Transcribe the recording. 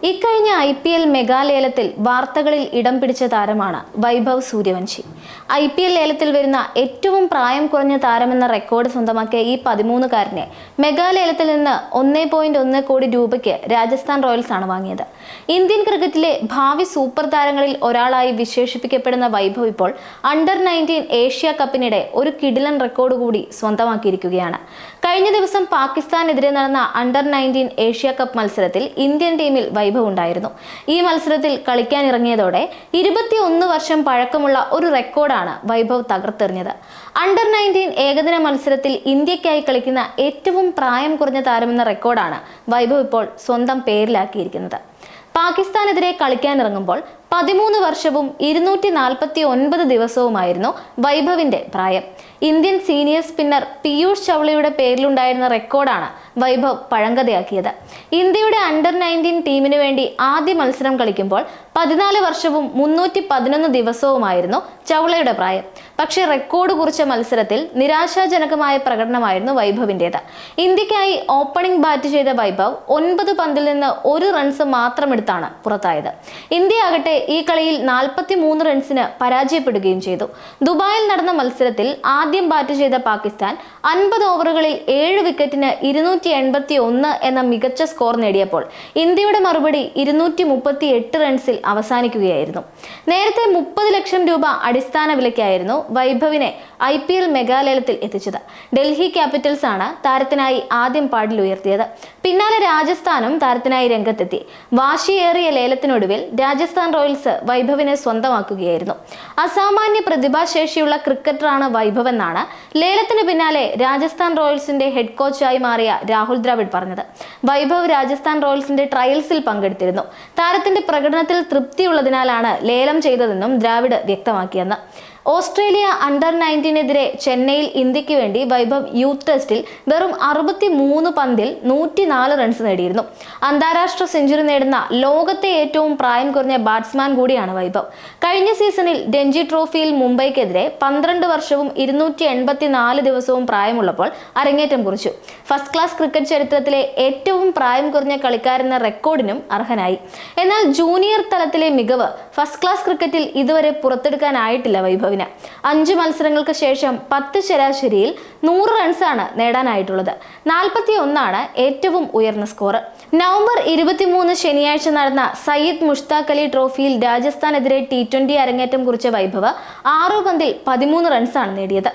ഇക്കഴിഞ്ഞ IPL മെഗാലേലത്തിൽ വാർത്തകളിൽ ഇടം പിടിച്ച താരമാണ് വൈഭവ് സൂര്യവംശി. IPL ലേലത്തിൽ വരുന്ന ഏറ്റവും പ്രായം കുറഞ്ഞ താരമെന്ന റെക്കോർഡ് സ്വന്തമാക്കിയ ഈ 13-കാരനെ മെഗാലേലത്തിൽ നിന്ന് 1.1 കോടി രൂപയ്ക്ക് രാജസ്ഥാൻ റോയൽസ് ആണ് വാങ്ങിയത്. ഇന്ത്യൻ ക്രിക്കറ്റിലെ ഭാവി സൂപ്പർ താരങ്ങളിൽ ഒരാളായി വിശേഷിപ്പിക്കപ്പെടുന്ന വൈഭവ് ഇപ്പോൾ അണ്ടർ-19 ഏഷ്യ കപ്പിനിടെ ഒരു കിടിലൻ റെക്കോർഡ് കൂടി സ്വന്തമാക്കിയിരിക്കുകയാണ്. കഴിഞ്ഞ ദിവസം പാകിസ്ഥാനെതിരെ നടന്ന അണ്ടർ-19 ഏഷ്യ കപ്പ് മത്സരത്തിൽ ഇന്ത്യൻ ടീമിൽ വൈഭവ് ഉണ്ടായിരുന്നു. ഈ മത്സരത്തിൽ കളിക്കാനിറങ്ങിയതോടെ 21 വർഷം പഴക്കമുള്ള ഒരു റെക്കോർഡാണ് വൈഭവ് തകർത്തെറിഞ്ഞത്. അണ്ടർ-19 ഏകദിന മത്സരത്തിൽ ഇന്ത്യക്കായി കളിക്കുന്ന ഏറ്റവും പ്രായം കുറഞ്ഞ താരമെന്ന റെക്കോർഡാണ് വൈഭവ് ഇപ്പോൾ സ്വന്തം പേരിലാക്കിയിരിക്കുന്നത്. പാകിസ്ഥാനെതിരെ കളിക്കാനിറങ്ങുമ്പോൾ 13 വർഷവും 249 ദിവസവുമായിരുന്നു വൈഭവിന്റെ പ്രായം. ഇന്ത്യൻ സീനിയർ സ്പിന്നർ പീയൂഷ് ചൗളയുടെ പേരിലുണ്ടായിരുന്ന റെക്കോർഡാണ് വൈഭവ് പഴങ്കഥയാക്കിയത്. ഇന്ത്യയുടെ അണ്ടർ-19 ടീമിന് വേണ്ടി ആദ്യ മത്സരം കളിക്കുമ്പോൾ 14 വർഷവും 311 ദിവസവുമായിരുന്നു ചൗളയുടെ പ്രായം. പക്ഷേ റെക്കോർഡ് കുറിച്ച മത്സരത്തിൽ നിരാശാജനകമായ പ്രകടനമായിരുന്നു വൈഭവിൻ്റേത്. ഇന്ത്യക്കായി ഓപ്പണിംഗ് ബാറ്റ് ചെയ്ത വൈഭവ് 9 പന്തിൽ നിന്ന് 1 റൺസ് മാത്രം എടുത്താണ് പുറത്തായത്. ഇന്ത്യ ആകട്ടെ ഈ കളിയിൽ 43 റൺസിന് പരാജയപ്പെടുകയും ചെയ്തു. ദുബായിൽ നടന്ന മത്സരത്തിൽ ആദ്യം ബാറ്റ് ചെയ്ത പാകിസ്ഥാൻ 50 ഓവറുകളിൽ 7 വിക്കറ്റിന് 281 എന്ന മികച്ച സ്കോർ നേടിയപ്പോൾ ഇന്ത്യയുടെ മറുപടി 238 റൺസിൽ അവസാനിക്കുകയായിരുന്നു. നേരത്തെ 30 ലക്ഷം രൂപ അടിസ്ഥാന വിലയ്ക്കായിരുന്നു വൈഭവിനെ IPL മെഗാലേലത്തിൽ എത്തിച്ചത്. ഡൽഹി ക്യാപിറ്റൽസ് ആണ് താരത്തിനായി ആദ്യം പാടിൽ ഉയർത്തിയത്. പിന്നാലെ രാജസ്ഥാനും താരത്തിനായി രംഗത്തെത്തി. വാശിയേറിയ ലേലത്തിനൊടുവിൽ രാജസ്ഥാൻ റോയൽസ് വൈഭവിനെ സ്വന്തമാക്കുകയായിരുന്നു. അസാമാന്യ പ്രതിഭാശേഷിയുള്ള ക്രിക്കറ്ററാണ് വൈഭവ് എന്നാണ് ലേലത്തിന് പിന്നാലെ രാജസ്ഥാൻ റോയൽസിന്റെ ഹെഡ് കോച്ചായി മാറിയ രാഹുൽ ദ്രാവിഡ് പറഞ്ഞത്. വൈഭവ് രാജസ്ഥാൻ റോയൽസിന്റെ ട്രയൽസിൽ പങ്കെടുത്തിരുന്നു. താരത്തിന്റെ പ്രകടനത്തിൽ തൃപ്തിയുള്ളതിനാലാണ് ലേലം ചെയ്തതെന്നും ദ്രാവിഡ് വ്യക്തമാക്കിയെന്ന്. ഓസ്ട്രേലിയ അണ്ടർ-19 ചെന്നൈയിൽ ഇന്ത്യക്ക് വേണ്ടി വൈഭവ് യൂത്ത് ടെസ്റ്റിൽ വെറും 63 പന്തിൽ 104 റൺസ് നേടിയിരുന്നു. അന്താരാഷ്ട്ര സെഞ്ചുറി നേടുന്ന ലോകത്തെ ഏറ്റവും പ്രായം കുറഞ്ഞ ബാറ്റ്സ്മാൻ കൂടിയാണ് വൈഭവ്. കഴിഞ്ഞ സീസണിൽ രഞ്ജി ട്രോഫിയിൽ മുംബൈക്കെതിരെ 12 വർഷവും 284 ദിവസവും പ്രായമുള്ളപ്പോൾ അരങ്ങേറ്റം കുറിച്ചു. ഫസ്റ്റ് ക്ലാസ് ക്രിക്കറ്റ് ചരിത്രത്തിലെ ഏറ്റവും പ്രായം കുറഞ്ഞ കളിക്കാരെന്ന റെക്കോർഡിനും അർഹനായി. എന്നാൽ ജൂനിയർ തലത്തിലെ മികവ് ഫസ്റ്റ് ക്ലാസ് ക്രിക്കറ്റിൽ ഇതുവരെ പുറത്തെടുക്കാനായിട്ടില്ല വൈഭവ്. 5 മത്സരങ്ങൾക്ക് ശേഷം 10 ശരാശരിയിൽ 100 റൺസാണ് നേടാനായിട്ടുള്ളത്. 41 ഏറ്റവും ഉയർന്ന സ്കോർ. നവംബർ 23 ശനിയാഴ്ച നടന്ന സയ്യിദ് മുഷ്താഖ് അലി ട്രോഫിയിൽ രാജസ്ഥാനെതിരെ T20 അരങ്ങേറ്റം കുറിച്ച വൈഭവ് 6 പന്തിൽ 13 റൺസാണ് നേടിയത്.